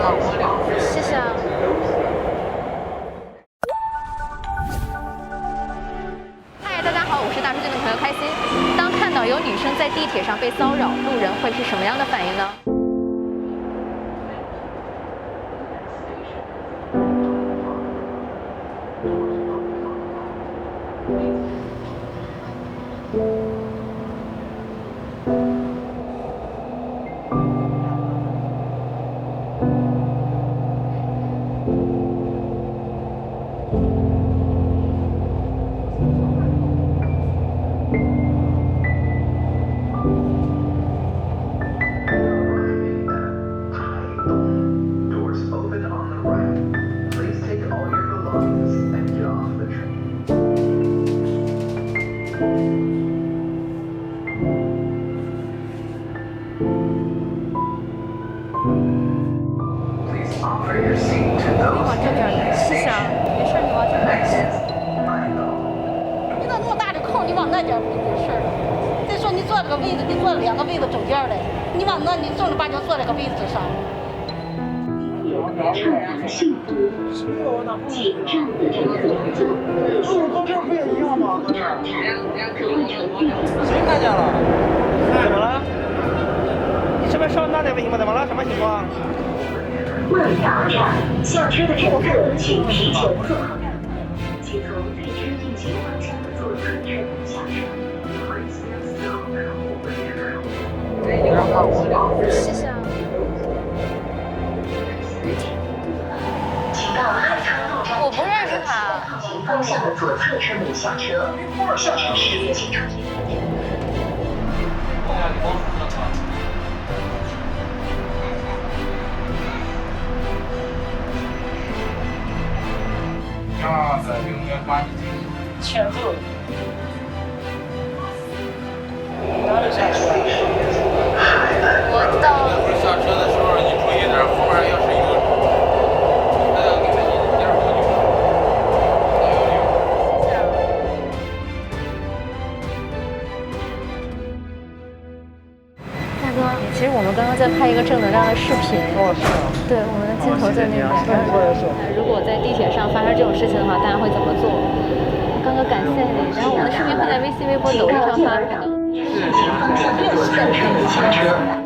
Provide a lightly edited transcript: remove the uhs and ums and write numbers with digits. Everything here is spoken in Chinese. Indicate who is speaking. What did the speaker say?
Speaker 1: 谢谢啊。嗨，大家好，我是大数据的朋友开心。当看到有女生在地铁上被骚扰，路人会是什么样的反应呢？谢谢啊，没事，你往这边。
Speaker 2: 你咋那么大的空，你往那边不就没事了？再说你坐这个位置，你坐2个位子中间的，你往那，你正儿八经坐这个位置上。
Speaker 3: 乘搭幸福，请站的乘客坐车不也一样吗？可换乘地址。
Speaker 4: 谁看见了？怎么了？你是不是上那点微信吗？怎么了？什么情况？
Speaker 3: 万达站下车的乘客请提前做好准备，请从最接近前方向的左侧车门下车。
Speaker 1: 谢谢啊。
Speaker 3: 请到汉川路站
Speaker 1: 我不认识他。
Speaker 3: 前方向的左侧车门下车。下车时请注意安全。
Speaker 5: 那在永远把你
Speaker 4: 欠揍。哪里下车？
Speaker 1: 我到。
Speaker 5: 一会儿下车的时候你注意点，后面要是有，那要给他一点多久？
Speaker 1: 大哥，其实我们刚刚在拍一个正能量的视频。
Speaker 4: 哦，是吗？
Speaker 1: 对，我们的镜头在那边。如果在地铁上发生这种事情的话，大家会怎么做？刚刚感谢你，然后我们的视频会在微信、微博、抖音上发布的。
Speaker 3: 左侧车门下车。